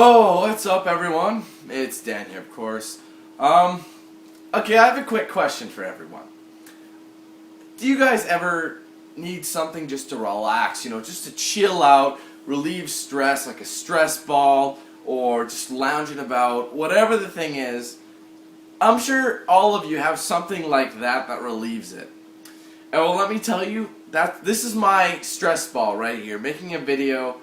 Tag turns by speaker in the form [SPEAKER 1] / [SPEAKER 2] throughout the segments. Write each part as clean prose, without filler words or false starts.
[SPEAKER 1] Oh, what's up everyone? It's Dan here, of course. Okay, I have a quick question for everyone. Do you guys ever need something just to relax, just to chill out, relieve stress, like a stress ball, or just lounging about, whatever the thing is? I'm sure all of you have something like that that relieves it. And well, let me tell you, that this is my stress ball right here, making a video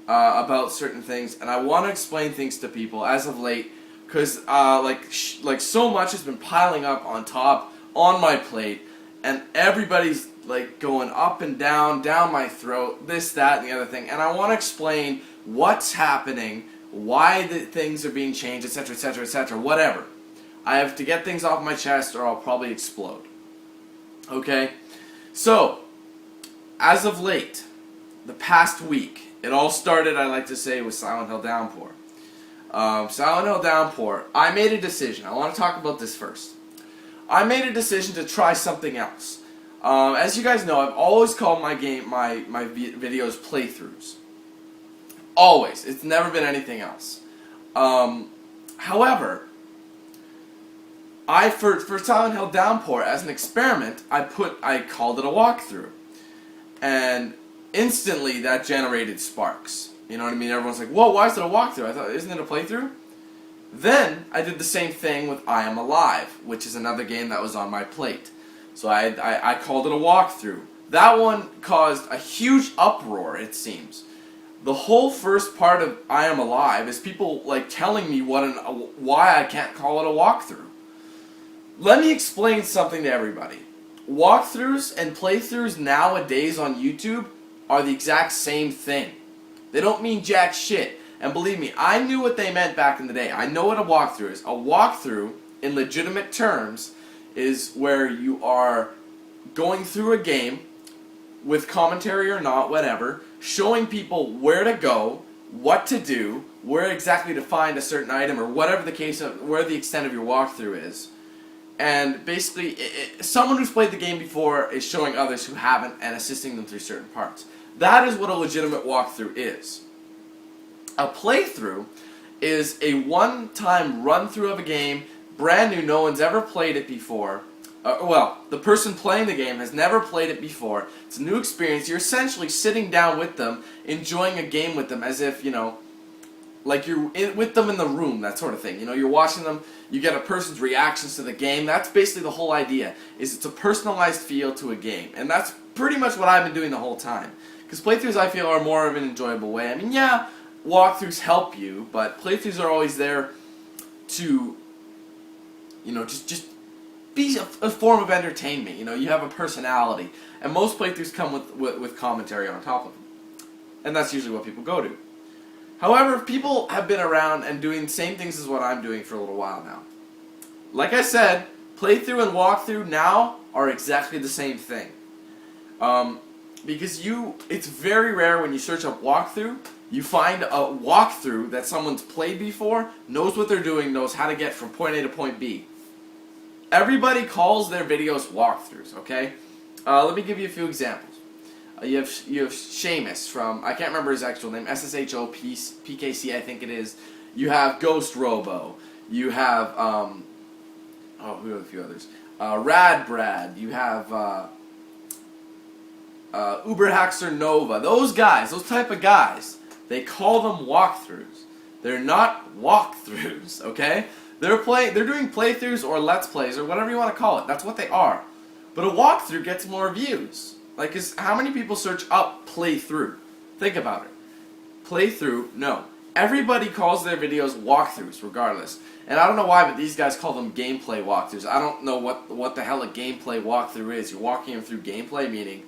[SPEAKER 1] about certain things, and I want to explain things to people as of late, because like so much has been piling up on my plate, and everybody's like going up and down my throat, this, that, and the other thing, and I want to explain what's happening, why the things are being changed, etc., etc., etc., whatever. I have to get things off my chest, or I'll probably explode. Okay, so as of late, the past week. It all started, I like to say, with Silent Hill Downpour. Silent Hill Downpour, I made a decision. I want to talk about this first. I made a decision to try something else. As you guys know, I've always called my videos playthroughs. Always. It's never been anything else. However, for Silent Hill Downpour, as an experiment, I called it a walkthrough. And instantly, that generated sparks. You know what I mean? Everyone's like, whoa, why is it a walkthrough? I thought, isn't it a playthrough? Then, I did the same thing with I Am Alive, which is another game that was on my plate. So I called it a walkthrough. That one caused a huge uproar, it seems. The whole first part of I Am Alive is people like telling me why I can't call it a walkthrough. Let me explain something to everybody. Walkthroughs and playthroughs nowadays on YouTube are the exact same thing. They don't mean jack shit. And believe me, I knew what they meant back in the day. I know what a walkthrough is. A walkthrough, in legitimate terms, is where you are going through a game, with commentary or not, whatever, showing people where to go, what to do, where exactly to find a certain item, or whatever the case of, where the extent of your walkthrough is. And basically, someone who's played the game before is showing others who haven't and assisting them through certain parts. That is what a legitimate walkthrough is. A playthrough is a one-time run-through of a game, brand new, no one's ever played it before. Well, the person playing the game has never played it before. It's a new experience. You're essentially sitting down with them, enjoying a game with them as if, like you're with them in the room, that sort of thing. You're watching them, you get a person's reactions to the game. That's basically the whole idea, is it's a personalized feel to a game. And that's pretty much what I've been doing the whole time. Because playthroughs, I feel, are more of an enjoyable way. I mean, yeah, walkthroughs help you, but playthroughs are always there to, just be a form of entertainment. You have a personality. And most playthroughs come with commentary on top of them. And that's usually what people go to. However, people have been around and doing the same things as what I'm doing for a little while now. Like I said, playthrough and walkthrough now are exactly the same thing. Because it's very rare when you search up walkthrough, you find a walkthrough that someone's played before, knows what they're doing, knows how to get from point A to point B. Everybody calls their videos walkthroughs, okay? Let me give you a few examples. You have Seamus from, I can't remember his actual name, SSHOPKC I think it is. You have Ghost Robo. You have, who are a few others? Rad Brad. You have Uber Haxer Nova. Those guys, those type of guys, they call them walkthroughs. They're not walkthroughs, okay? They're doing playthroughs or let's plays or whatever you want to call it. That's what they are. But a walkthrough gets more views. Like, how many people search up playthrough? Think about it. Playthrough, no. Everybody calls their videos walkthroughs, regardless. And I don't know why, but these guys call them gameplay walkthroughs. I don't know what the hell a gameplay walkthrough is. You're walking them through gameplay, meaning,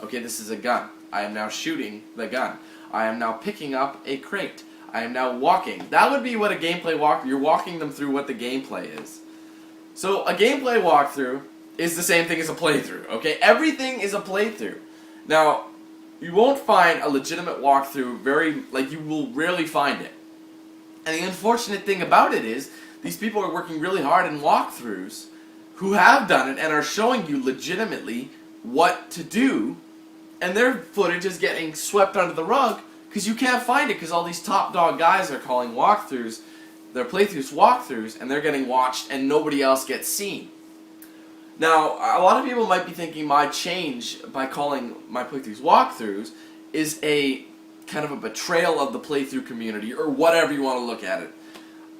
[SPEAKER 1] okay, this is a gun. I am now shooting the gun. I am now picking up a crate. I am now walking. That would be what a gameplay walkthrough, you're walking them through what the gameplay is. So, a gameplay walkthrough is the same thing as a playthrough, okay? Everything is a playthrough. Now, you won't find a legitimate walkthrough you will rarely find it. And the unfortunate thing about it is, these people are working really hard in walkthroughs who have done it and are showing you legitimately what to do, and their footage is getting swept under the rug Because you can't find it, because all these top dog guys are calling walkthroughs, their playthroughs walkthroughs, and they're getting watched and nobody else gets seen. Now, a lot of people might be thinking my change by calling my playthroughs walkthroughs is a kind of a betrayal of the playthrough community, or whatever you want to look at it.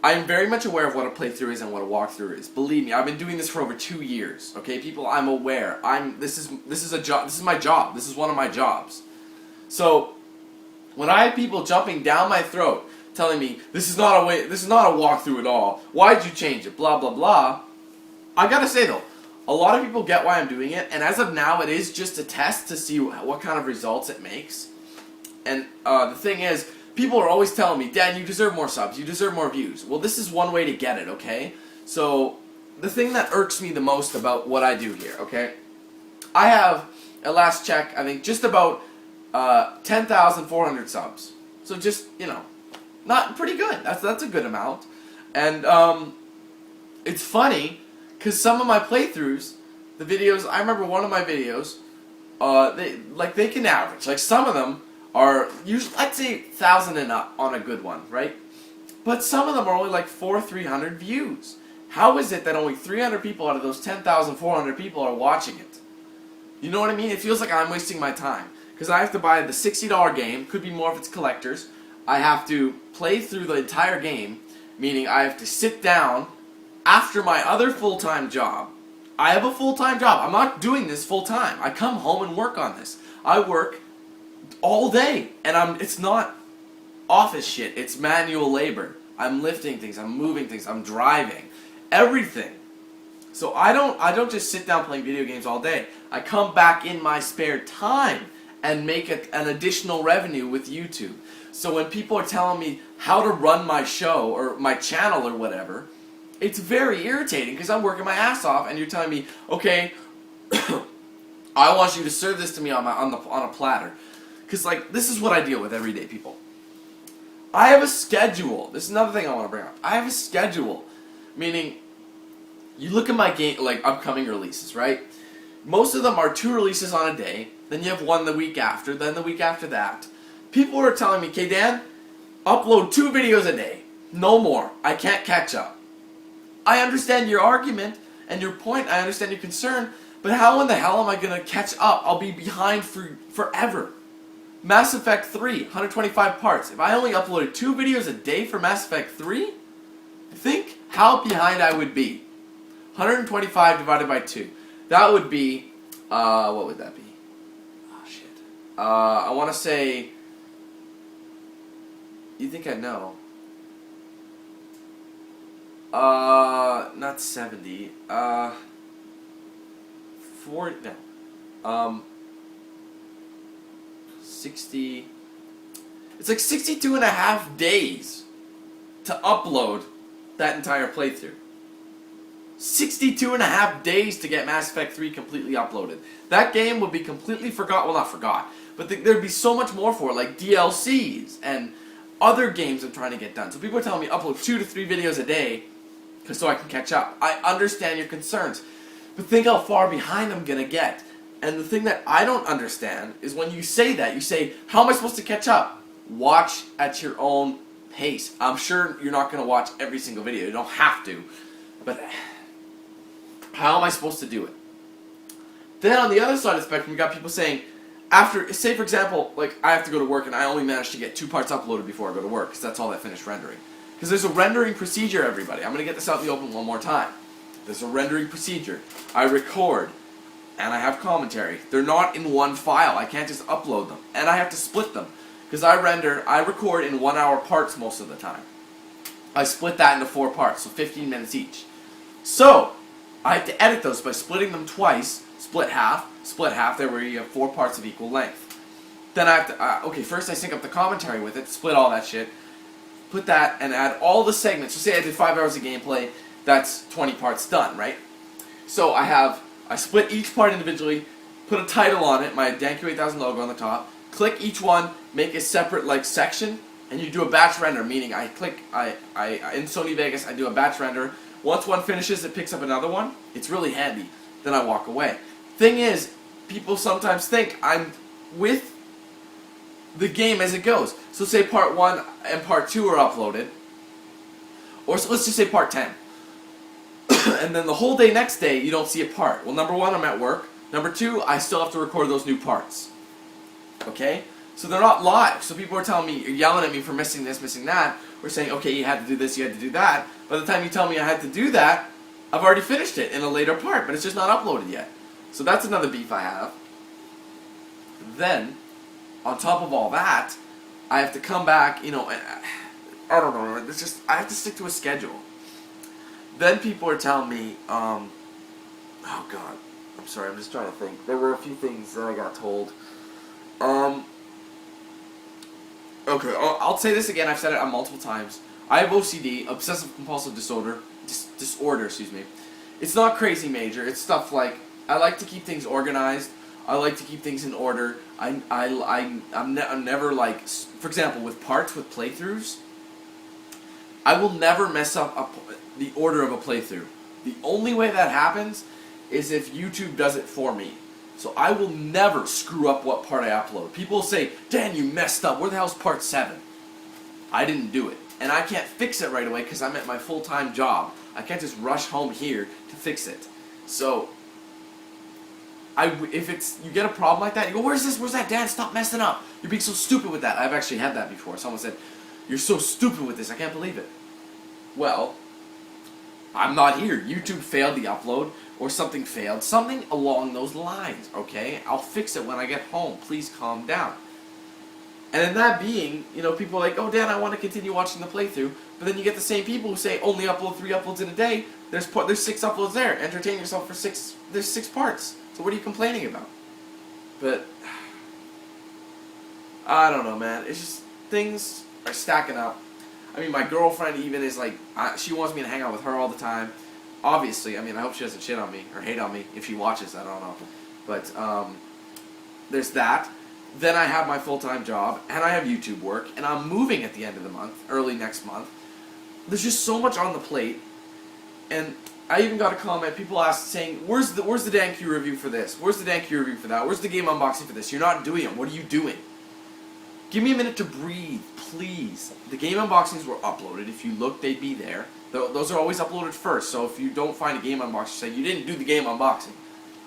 [SPEAKER 1] I'm very much aware of what a playthrough is and what a walkthrough is. Believe me, I've been doing this for over 2 years. Okay, people, I'm aware. This is a job. This is my job. This is one of my jobs. So when I have people jumping down my throat telling me this is not a walkthrough at all, why'd you change it, blah blah blah, I gotta say though, a lot of people get why I'm doing it, and as of now it is just a test to see what kind of results it makes. And the thing is, people are always telling me, Dan, you deserve more subs, you deserve more views. Well, this is one way to get it, okay? So the thing that irks me the most about what I do here, okay, I have, at last check, I think just about 10,400 subs. So just, you know, not pretty good. That's a good amount. And it's funny because some of my playthroughs, the videos, I remember one of my videos, they can average. Like some of them are usually, I'd say 1,000 and up on a good one, right? But some of them are only like 300 views. How is it that only 300 people out of those 10,400 people are watching it? You know what I mean? It feels like I'm wasting my time. Because I have to buy the $60 game, could be more if it's collectors. I have to play through the entire game, meaning I have to sit down after my other full-time job. I have a full-time job. I'm not doing this full-time. I come home and work on this. I work all day, and it's not office shit. It's manual labor. I'm lifting things. I'm moving things. I'm driving. Everything. So I don't just sit down playing video games all day. I come back in my spare time and make an additional revenue with YouTube. So when people are telling me how to run my show or my channel or whatever, it's very irritating because I'm working my ass off and you're telling me, okay, I want you to serve this to me on a platter. Because like this is what I deal with every day, people. I have a schedule. This is another thing I want to bring up. I have a schedule, meaning you look at my game, like upcoming releases, right? Most of them are 2 releases on a day. Then you have one the week after. Then the week after that. People are telling me, "Okay, Dan, upload 2 videos a day. No more. I can't catch up." I understand your argument and your point. I understand your concern. But how in the hell am I going to catch up? I'll be behind for forever. Mass Effect 3, 125 parts. If I only uploaded 2 videos a day for Mass Effect 3, think how behind I would be. 125 divided by 2. That would be, what would that be? Oh, shit. I want to say, you think I know. Not 70. 40, no. 60. It's like 62 and a half days to upload that entire playthrough. 62 and a half days to get Mass Effect 3 completely uploaded. That game would be completely forgot. Well, not forgot, but there'd be so much more for it, like DLCs and other games I'm trying to get done. So people are telling me upload 2 to 3 videos a day so I can catch up. I understand your concerns, but think how far behind I'm gonna get. And the thing that I don't understand is when you say that, you say, how am I supposed to catch up? Watch at your own pace. I'm sure you're not going to watch every single video. You don't have to. But how am I supposed to do it? Then on the other side of the spectrum, you got people saying, after, say for example, like I have to go to work and I only managed to get 2 parts uploaded before I go to work because that's all that finished rendering. Because there's a rendering procedure, everybody. I'm going to get this out in the open one more time. There's a rendering procedure. I record. And I have commentary. They're not in one file. I can't just upload them. And I have to split them. Because I record in 1 hour parts most of the time. I split that into 4 parts, so 15 minutes each. So, I have to edit those by splitting them twice. Split half, there where you have 4 parts of equal length. Then I have to, okay, first I sync up the commentary with it, split all that shit. Put that and add all the segments. So say I did 5 hours of gameplay, that's 20 parts done, right? So I split each part individually, put a title on it, my DanQ8000 logo on the top, click each one, make a separate like section, and you do a batch render, meaning I in Sony Vegas, I do a batch render. Once one finishes, it picks up another one. It's really handy. Then I walk away. Thing is, people sometimes think I'm with the game as it goes. So say part 1 and part 2 are uploaded, or so let's just say part 10. And then the whole day next day, you don't see a part. Well, number 1, I'm at work. Number 2, I still have to record those new parts. Okay? So they're not live. So people are telling me, yelling at me for missing this, missing that. Or saying, okay, you had to do this, you had to do that. By the time you tell me I had to do that, I've already finished it in a later part, but it's just not uploaded yet. So that's another beef I have. Then, on top of all that, I have to come back, and I don't know, it's just, I have to stick to a schedule. Then people are telling me, oh God, I'm sorry, I'm just trying to think. There were a few things that I got told. Okay, I'll say this again, I've said it multiple times. I have OCD, obsessive compulsive disorder, excuse me. It's not crazy major, it's stuff like, I like to keep things organized, I like to keep things in order. I'm never like, for example, with parts, with playthroughs, I will never mess up the order of a playthrough. The only way that happens is if YouTube does it for me. So I will never screw up what part I upload. People will say, Dan, you messed up. Where the hell's part 7? I didn't do it. And I can't fix it right away because I'm at my full-time job. I can't just rush home here to fix it. So, if you get a problem like that, you go, where's that, Dan? Stop messing up. You're being so stupid with that. I've actually had that before. Someone said, you're so stupid with this. I can't believe it. Well, I'm not here. YouTube failed the upload, or something failed. Something along those lines, okay? I'll fix it when I get home. Please calm down. And in that being, people are like, oh, Dan, I want to continue watching the playthrough. But then you get the same people who say, only upload 3 uploads in a day. There's 6 uploads there. Entertain yourself for 6. There's 6 parts. So what are you complaining about? But, I don't know, man. It's just, things are stacking up. I mean, my girlfriend even is like, she wants me to hang out with her all the time. Obviously, I hope she doesn't shit on me or hate on me if she watches, I don't know. But, there's that. Then I have my full-time job, and I have YouTube work, and I'm moving at the end of the month, early next month. There's just so much on the plate, and I even got a comment, people asked, saying, where's the DanQ review for this? Where's the DanQ review for that? Where's the game unboxing for this? You're not doing them. What are you doing? Give me a minute to breathe, please. The game unboxings were uploaded. If you look, they'd be there. Those are always uploaded first, so if you don't find a game unboxing, say, you didn't do the game unboxing.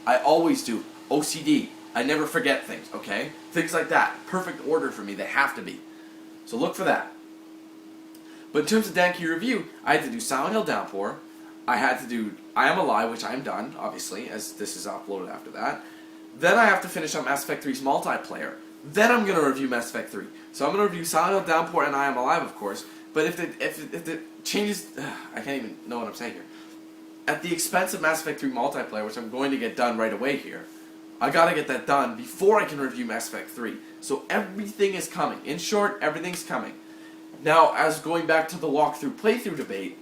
[SPEAKER 1] I always do. OCD. I never forget things, okay? Things like that. Perfect order for me. They have to be. So look for that. But in terms of DanQ review, I had to do Silent Hill Downpour. I had to do I Am Alive, which I am done, obviously, as this is uploaded after that. Then I have to finish up Mass Effect 3's multiplayer. Then I'm going to review Mass Effect 3. So I'm going to review Silent Hill Downpour and I Am Alive, of course. But if it changes... I can't even know what I'm saying here. At the expense of Mass Effect 3 multiplayer, which I'm going to get done right away here, I gotta get that done before I can review Mass Effect 3. So everything is coming. In short, everything's coming. Now, as going back to the playthrough debate,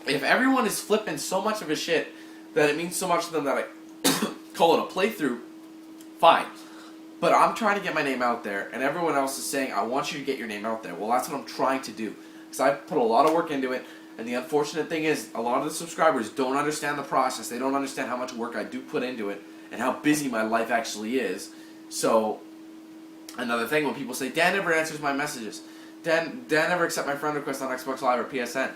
[SPEAKER 1] if everyone is flipping so much of a shit that it means so much to them that I call it a playthrough, fine. But I'm trying to get my name out there, and everyone else is saying, I want you to get your name out there. Well, that's what I'm trying to do. Because I put a lot of work into it, and the unfortunate thing is, a lot of the subscribers don't understand the process. They don't understand how much work I do put into it, and how busy my life actually is. So, another thing, when people say, Dan never answers my messages, Dan never accepts my friend request on Xbox Live or PSN.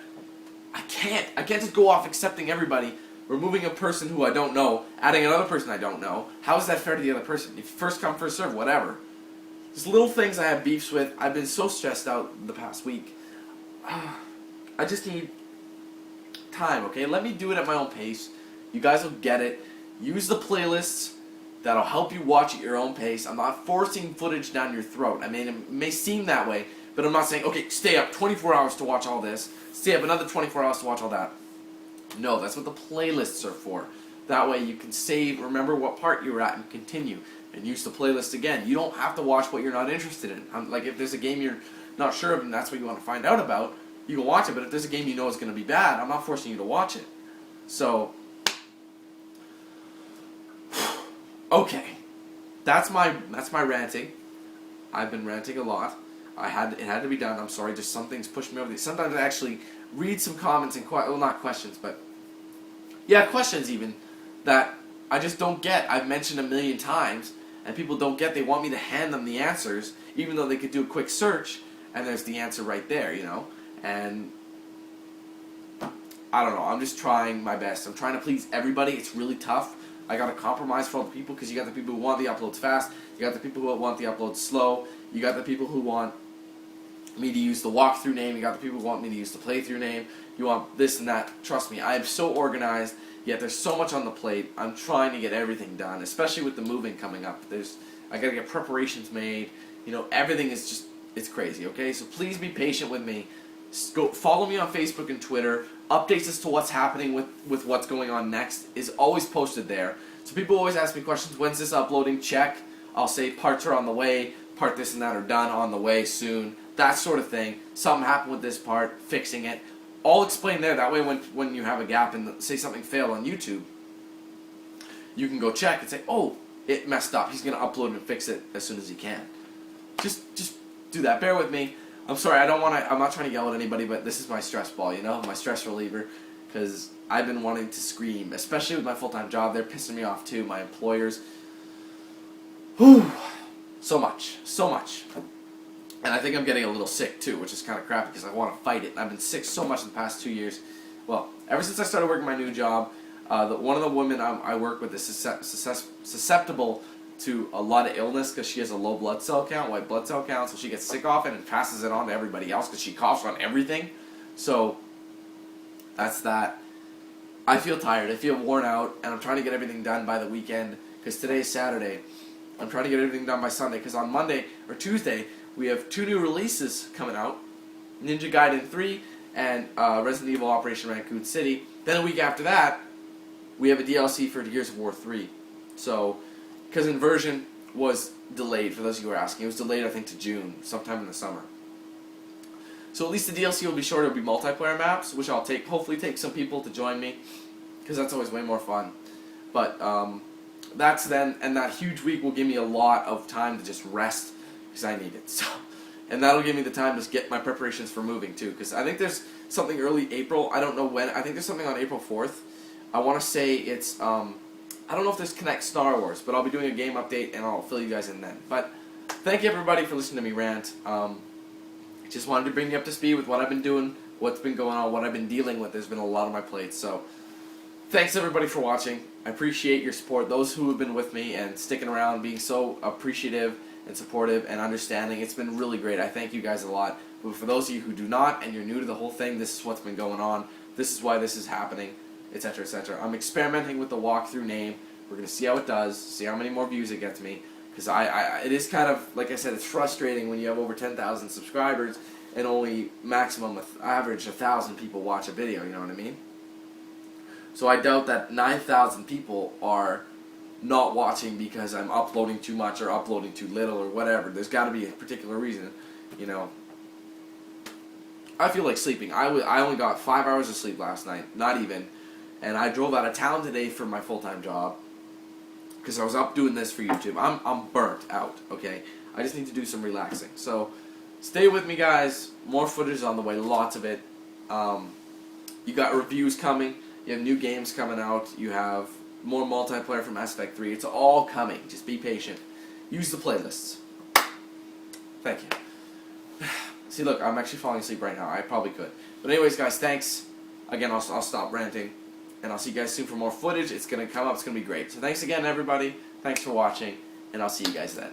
[SPEAKER 1] I can't just go off accepting everybody, removing a person who I don't know, adding another person I don't know. How is that fair to the other person? If first come, first serve, whatever. Just little things I have beefs with. I've been so stressed out the past week. I just need time, okay? Let me do it at my own pace. You guys will get it. Use the playlists. That'll help you watch at your own pace. I'm not forcing footage down your throat. I mean, it may seem that way, but I'm not saying, okay, stay up 24 hours to watch all this. Stay up another 24 hours to watch all that. No, that's what the playlists are for. That way you can save, remember what part you were at, and continue. And use the playlist again. You don't have to watch what you're not interested in. Like, if there's a game you're not sure of and that's what you want to find out about, you can watch it. But if there's a game you know is going to be bad, I'm not forcing you to watch it. So... okay, that's my ranting. I've been ranting a lot. It had to be done. I'm sorry, just some things pushed me over. Sometimes I actually read some comments and well, not questions, but yeah, questions even that I just don't get. I've mentioned a million times, and people don't get. They want me to hand them the answers even though they could do a quick search and there's the answer right there, you know. And I don't know, I'm just trying my best. I'm trying to please everybody. It's really tough. I got to compromise for all the people, because you got the people who want the uploads fast, you got the people who want the uploads slow, you got the people who want me to use the walkthrough name, you got the people who want me to use the playthrough name, you want this and that. Trust me, I am so organized, yet there's so much on the plate. I'm trying to get everything done, especially with the moving coming up. I got to get preparations made, you know, everything is just, it's crazy, okay? So please be patient with me. Go follow me on Facebook and Twitter. Updates as to what's happening with what's going on next is always posted there. So people always ask me questions, when's this uploading? Check. I'll say parts are on the way, part this and that are done, on the way soon, that sort of thing. Something happened with this part, fixing it. All explain there. That way when you have a gap and say something failed on YouTube, you can go check and say, oh, it messed up. He's going to upload and fix it as soon as he can. Just do that. Bear with me. I'm sorry, I'm not trying to yell at anybody, but this is my stress ball, you know, my stress reliever, because I've been wanting to scream, especially with my full-time job. They're pissing me off too, my employers. Whew, so much. And I think I'm getting a little sick too, which is kind of crappy, because I want to fight it. I've been sick so much in the past 2 years. Well, ever since I started working my new job, one of the women I work with is susceptible to a lot of illness, because she has a low blood cell count, white blood cell count, so she gets sick off it and passes it on to everybody else because she coughs on everything. So that's that. I feel tired, I feel worn out, and I'm trying to get everything done by the weekend, because today's Saturday. I'm trying to get everything done by Sunday, because on Monday or Tuesday we have 2 new releases coming out, Ninja Gaiden 3 and Resident Evil Operation Raccoon City. Then a week after that we have a DLC for Gears of War 3. So because Inversion was delayed, for those of you who are asking. It was delayed, I think, to June, sometime in the summer. So at least the DLC will be short. It'll be multiplayer maps, which I'll hopefully take some people to join me, because that's always way more fun. But that's then, and that huge week will give me a lot of time to just rest, because I need it. So, and that'll give me the time to get my preparations for moving too, because I think there's something early April. I don't know when. I think there's something on April 4th. I want to say it's I don't know if this connects Star Wars, but I'll be doing a game update and I'll fill you guys in then. But thank you everybody for listening to me rant. Just wanted to bring you up to speed with what I've been doing, what's been going on, what I've been dealing with. There's been a lot on my plate. So thanks everybody for watching. I appreciate your support. Those who have been with me and sticking around, being so appreciative and supportive and understanding. It's been really great. I thank you guys a lot. But for those of you who do not and you're new to the whole thing, this is what's been going on. This is why this is happening, etc., etc. I'm experimenting with the walkthrough name. We're going to see how it does, see how many more views it gets me. Because it is kind of, like I said, it's frustrating when you have over 10,000 subscribers and only maximum average 1,000 people watch a video, you know what I mean? So I doubt that 9,000 people are not watching because I'm uploading too much or uploading too little or whatever. There's got to be a particular reason, you know. I feel like sleeping. I only got 5 hours of sleep last night, not even. And I drove out of town today for my full-time job because I was up doing this for YouTube. I'm burnt out, okay? I just need to do some relaxing. So stay with me, guys. More footage on the way, lots of it. You got reviews coming. You have new games coming out. You have more multiplayer from Mass Effect 3. It's all coming. Just be patient. Use the playlists. Thank you. See, look, I'm actually falling asleep right now. I probably could. But anyways, guys, thanks. Again, I'll stop ranting. And I'll see you guys soon for more footage. It's going to come up. It's going to be great. So thanks again, everybody. Thanks for watching. And I'll see you guys then.